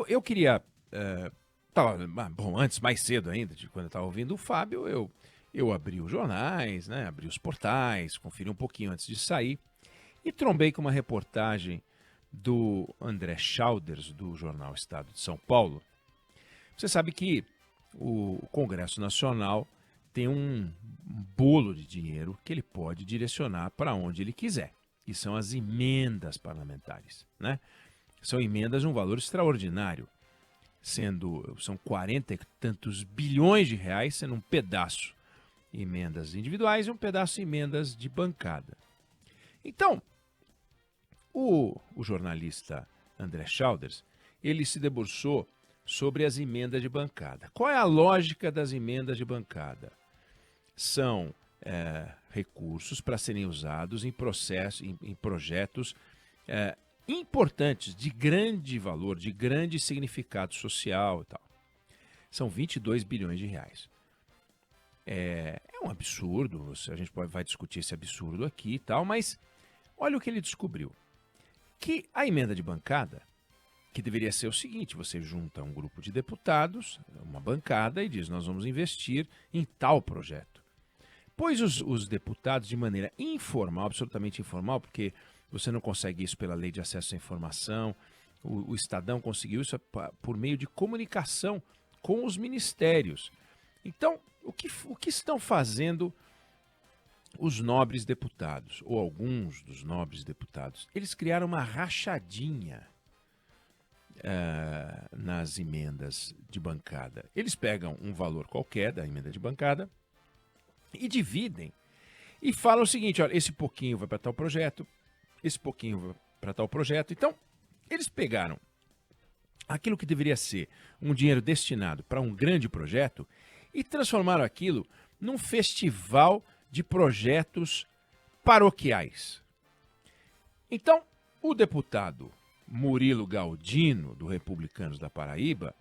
eu queria... bom, antes, mais cedo ainda, de quando eu estava ouvindo o Fábio, eu abri os jornais, né, abri os portais, conferi um pouquinho antes de sair e trombei com uma reportagem do André Schauders, do jornal Estado de São Paulo. Você sabe que o Congresso Nacional tem um bolo de dinheiro que ele pode direcionar para onde ele quiser. E são as emendas parlamentares, né? São emendas de um valor extraordinário, são 40 e tantos bilhões de reais, sendo um pedaço emendas individuais e um pedaço emendas de bancada. Então, o jornalista André Schauders, ele se debruçou sobre as emendas de bancada. Qual é a lógica das emendas de bancada? São recursos para serem usados em projetos importantes, de grande valor, de grande significado social e tal. São 22 bilhões de reais. É um absurdo, a gente vai discutir esse absurdo aqui e tal, mas olha o que ele descobriu. Que a emenda de bancada, que deveria ser o seguinte, você junta um grupo de deputados, uma bancada, e diz, nós vamos investir em tal projeto. Pois os deputados, de maneira informal, absolutamente informal, porque você não consegue isso pela Lei de Acesso à Informação, o Estadão conseguiu isso por meio de comunicação com os ministérios. Então, o que estão fazendo os nobres deputados, ou alguns dos nobres deputados? Eles criaram uma rachadinha nas emendas de bancada. Eles pegam um valor qualquer da emenda de bancada e dividem. E falam o seguinte, olha, esse pouquinho vai para tal projeto, esse pouquinho vai para tal projeto. Então, eles pegaram aquilo que deveria ser um dinheiro destinado para um grande projeto e transformaram aquilo num festival de projetos paroquiais. Então, o deputado Murilo Galdino, do Republicanos da Paraíba,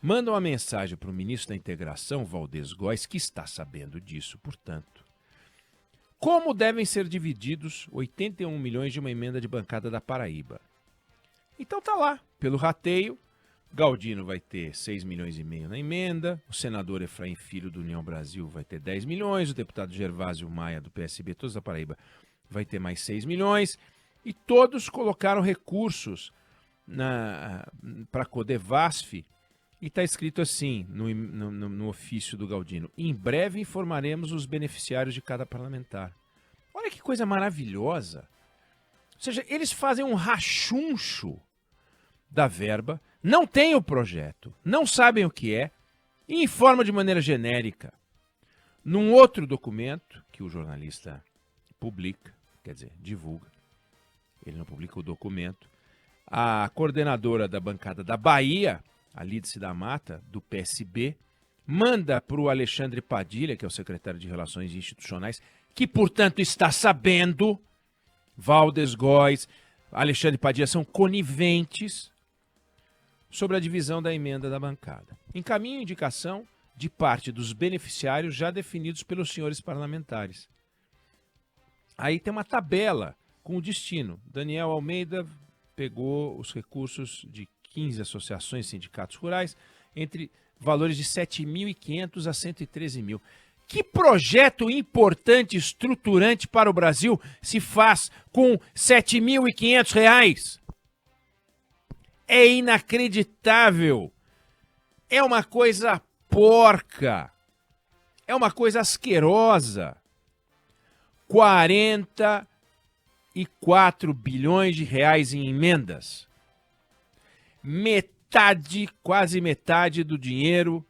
manda uma mensagem para o ministro da Integração, Valdez Góes, que está sabendo disso, portanto. Como devem ser divididos 81 milhões de uma emenda de bancada da Paraíba? Então tá lá, pelo rateio, Galdino vai ter 6 milhões e meio na emenda, o senador Efraim Filho do União Brasil vai ter 10 milhões, o deputado Gervásio Maia do PSB, todos da Paraíba, vai ter mais 6 milhões, e todos colocaram recursos para a Codevasf, e está escrito assim no ofício do Galdino: em breve informaremos os beneficiários de cada parlamentar. Olha que coisa maravilhosa. Ou seja, eles fazem um rachuncho da verba, não têm o projeto, não sabem o que é, e informam de maneira genérica. Num outro documento que o jornalista publica, quer dizer, divulga, ele não publica o documento, a coordenadora da bancada da Bahia, a Lídice da Mata, do PSB, manda para o Alexandre Padilha, que é o secretário de Relações Institucionais, que, portanto, está sabendo, Valdez Góes, Alexandre Padilha são coniventes sobre a divisão da emenda da bancada. Encaminha indicação de parte dos beneficiários já definidos pelos senhores parlamentares. Aí tem uma tabela com o destino. Daniel Almeida pegou os recursos de 15 associações e sindicatos rurais, entre valores de 7.500 a 113 mil. Que projeto importante, estruturante para o Brasil se faz com 7.500 reais? É inacreditável. É uma coisa porca. É uma coisa asquerosa. 44 bilhões de reais em emendas. Metade, quase metade do dinheiro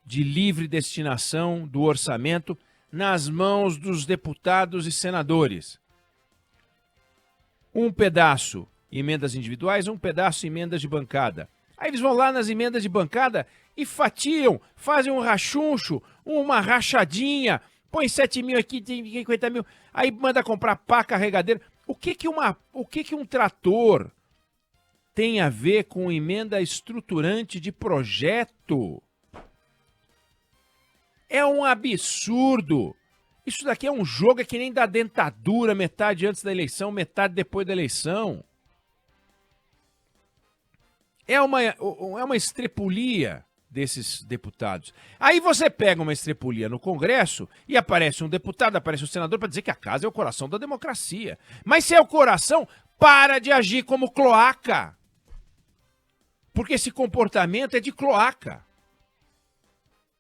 de livre destinação do orçamento nas mãos dos deputados e senadores. Um pedaço emendas individuais, um pedaço emendas de bancada. Aí eles vão lá nas emendas de bancada e fatiam, fazem um rachuncho, uma rachadinha, põe 7 mil aqui, tem 50 mil, aí manda comprar pá, carregadeira. O que um trator tem a ver com emenda estruturante de projeto? É um absurdo. Isso daqui é um jogo, é que nem da dentadura, metade antes da eleição, metade depois da eleição. É uma estrepulia desses deputados. Aí você pega uma estrepulia no Congresso e aparece um deputado, aparece um senador para dizer que a casa é o coração da democracia. Mas se é o coração, para de agir como cloaca. Porque esse comportamento é de cloaca.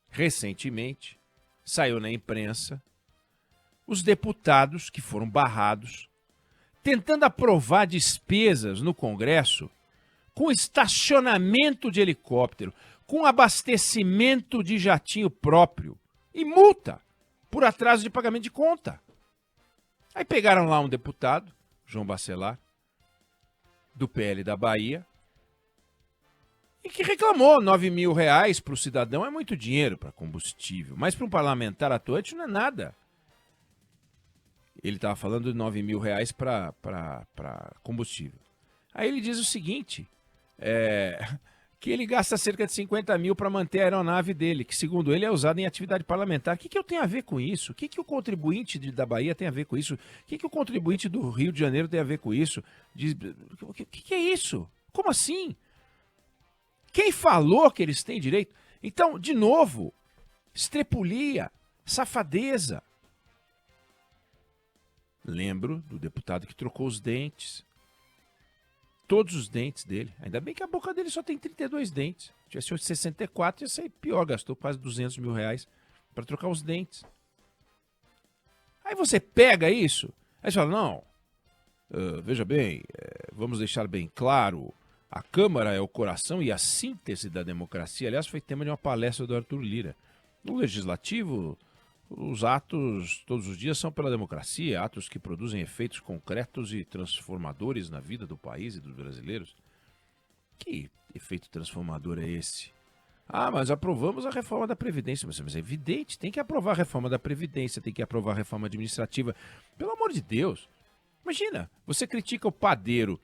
Recentemente, saiu na imprensa os deputados que foram barrados tentando aprovar despesas no Congresso com estacionamento de helicóptero, com abastecimento de jatinho próprio e multa por atraso de pagamento de conta. Aí pegaram lá um deputado, João Bacelar, do PL da Bahia, e que reclamou R$ 9.000 para o cidadão é muito dinheiro para combustível, mas para um parlamentar atuante não é nada. Ele estava falando de R$ 9.000 para combustível. Aí ele diz o seguinte, que ele gasta cerca de 50 mil para manter a aeronave dele, que segundo ele é usada em atividade parlamentar. O que eu tenho a ver com isso? O que o contribuinte da Bahia tem a ver com isso? O que o contribuinte do Rio de Janeiro tem a ver com isso? O que é isso? Como assim? Quem falou que eles têm direito? Então, de novo, estrepulia, safadeza. Lembro do deputado que trocou os dentes. Todos os dentes dele. Ainda bem que a boca dele só tem 32 dentes. Se tivesse 64, ia ser pior. Gastou quase R$ 200 mil para trocar os dentes. Aí você pega isso, aí você fala, não, veja bem, vamos deixar bem claro, a Câmara é o coração e a síntese da democracia. Aliás, foi tema de uma palestra do Arthur Lira. No Legislativo, os atos todos os dias são pela democracia, atos que produzem efeitos concretos e transformadores na vida do país e dos brasileiros. Que efeito transformador é esse? Ah, mas aprovamos a reforma da Previdência. Mas é evidente, tem que aprovar a reforma da Previdência, tem que aprovar a reforma administrativa. Pelo amor de Deus. Imagina, você critica o padeiro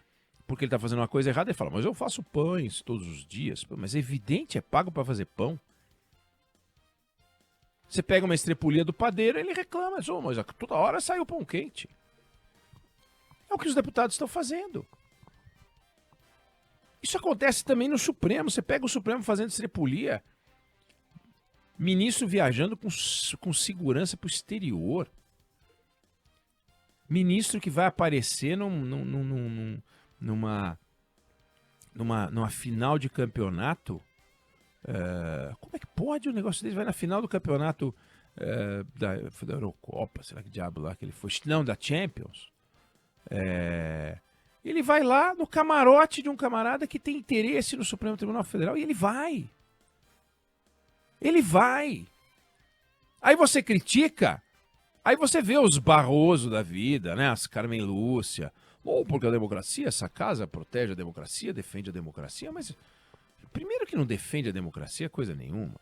porque ele está fazendo uma coisa errada e fala, mas eu faço pães todos os dias. Mas é evidente, é pago para fazer pão. Você pega uma estrepulia do padeiro, ele reclama, mas toda hora sai o pão quente. É o que os deputados estão fazendo. Isso acontece também no Supremo. Você pega o Supremo fazendo estrepulia, ministro viajando com segurança para o exterior. Ministro que vai aparecer numa final de campeonato. Como é que pode um negócio desse? Vai na final do campeonato da Eurocopa, será que diabo lá que ele foi? Não, da Champions. Ele vai lá no camarote de um camarada que tem interesse no Supremo Tribunal Federal e ele vai. Ele vai. Aí você critica, aí você vê os Barroso da vida, né? As Carmen Lúcia. Ou porque a democracia, essa casa protege a democracia, defende a democracia, mas primeiro que não defende a democracia coisa nenhuma.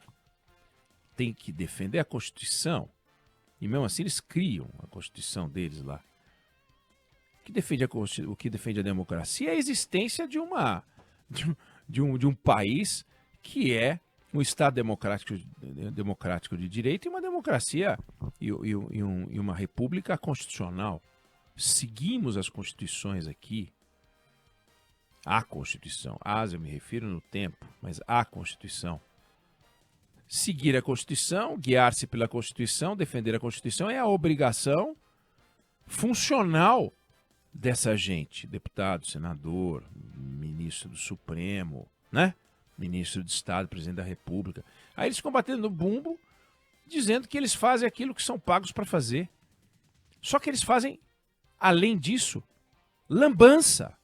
Tem que defender a Constituição. E mesmo assim eles criam a Constituição deles lá. O que defende a democracia é a existência de um país que é um Estado democrático de direito e uma democracia e uma república constitucional. Seguimos as constituições aqui. A Constituição. Eu me refiro no tempo, mas a Constituição. Seguir a Constituição, guiar-se pela Constituição, defender a Constituição é a obrigação funcional dessa gente. Deputado, senador, ministro do Supremo, né? Ministro de Estado, presidente da República. Aí eles ficam batendo no bumbo, dizendo que eles fazem aquilo que são pagos para fazer. Só que eles fazem, além disso, lambança.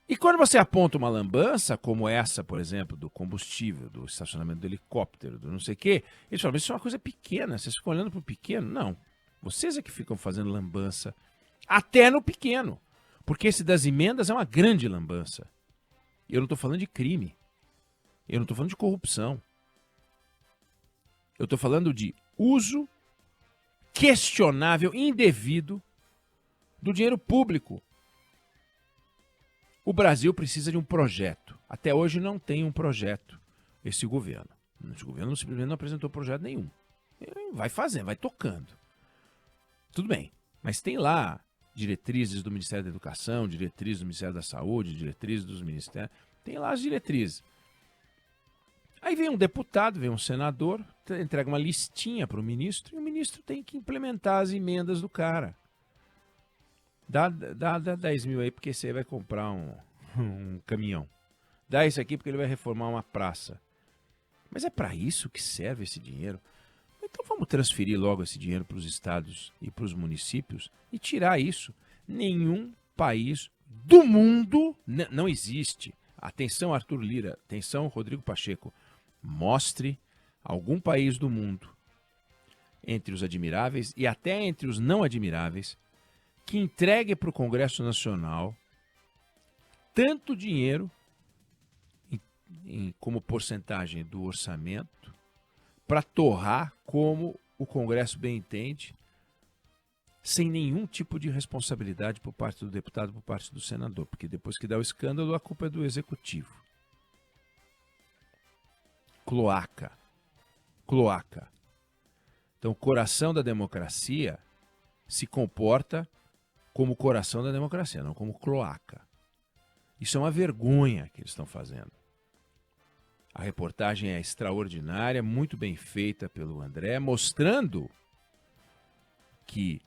E quando você aponta uma lambança, como essa, por exemplo, do combustível, do estacionamento do helicóptero, do não sei o quê, eles falam, mas isso é uma coisa pequena, vocês ficam olhando para o pequeno? Não. Vocês é que ficam fazendo lambança, até no pequeno. Porque esse das emendas é uma grande lambança. Eu não estou falando de crime. Eu não estou falando de corrupção. Eu estou falando de uso questionável, indevido, do dinheiro público. O Brasil precisa de um projeto. Até hoje não tem um projeto, esse governo. Esse governo simplesmente não apresentou projeto nenhum. Vai fazendo, vai tocando. Tudo bem, mas tem lá diretrizes do Ministério da Educação, diretrizes do Ministério da Saúde, diretrizes dos ministérios. Tem lá as diretrizes. Aí vem um deputado, vem um senador, entrega uma listinha para o ministro e o ministro tem que implementar as emendas do cara. Dá 10 mil aí porque você vai comprar um caminhão. Dá isso aqui porque ele vai reformar uma praça. Mas é para isso que serve esse dinheiro? Então vamos transferir logo esse dinheiro para os estados e para os municípios e tirar isso. Nenhum país do mundo não existe. Atenção, Arthur Lira. Atenção, Rodrigo Pacheco. Mostre algum país do mundo, entre os admiráveis e até entre os não admiráveis, que entregue para o Congresso Nacional tanto dinheiro como porcentagem do orçamento para torrar como o Congresso bem entende, sem nenhum tipo de responsabilidade por parte do deputado, por parte do senador, porque depois que dá o escândalo, a culpa é do executivo. Cloaca. Então, o coração da democracia se comporta como o coração da democracia, não como cloaca. Isso é uma vergonha que eles estão fazendo. A reportagem é extraordinária, muito bem feita pelo André, mostrando que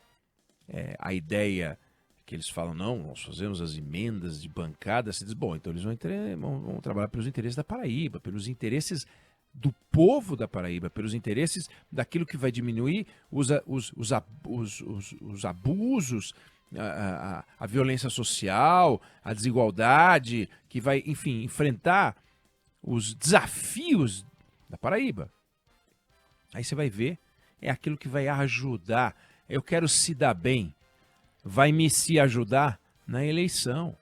a ideia que eles falam, não, nós fazemos as emendas de bancada, se diz, bom, então eles vão trabalhar pelos interesses da Paraíba, pelos interesses do povo da Paraíba, pelos interesses daquilo que vai diminuir os abusos, a violência social, a desigualdade, que vai, enfim, enfrentar os desafios da Paraíba. Aí você vai ver, é aquilo que vai ajudar. Eu quero se dar bem, vai me se ajudar na eleição.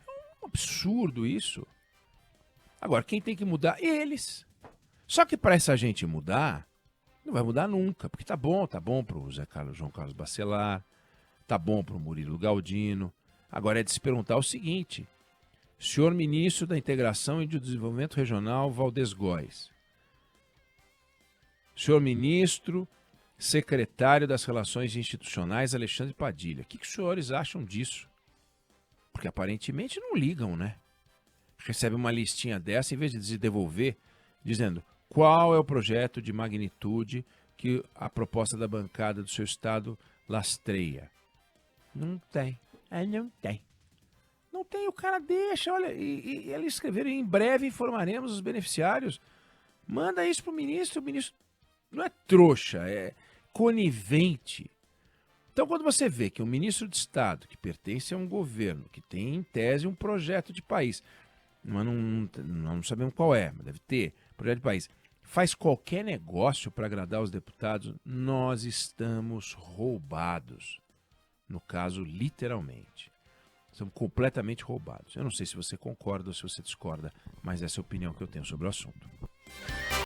É um absurdo isso. Agora, quem tem que mudar? Eles. Só que para essa gente mudar, não vai mudar nunca, porque tá bom para o João Carlos Bacelar, tá bom para o Murilo Galdino. Agora é de se perguntar o seguinte: senhor ministro da Integração e do Desenvolvimento Regional, Valdez Góes. Senhor ministro, secretário das Relações Institucionais, Alexandre Padilha. O que os senhores acham disso? Porque aparentemente não ligam, né? Recebe uma listinha dessa, em vez de devolver, dizendo qual é o projeto de magnitude que a proposta da bancada do seu estado lastreia. Não tem. Não tem. Não tem, o cara deixa, olha, e eles escreveram, em breve informaremos os beneficiários. Manda isso pro ministro, o ministro não é trouxa, é conivente. Então, quando você vê que um ministro de Estado, que pertence a um governo, que tem em tese um projeto de país, mas não sabemos qual é, mas deve ter, projeto de país, faz qualquer negócio para agradar os deputados, nós estamos roubados. No caso, literalmente. Somos completamente roubados. Eu não sei se você concorda ou se você discorda, mas essa é a opinião que eu tenho sobre o assunto.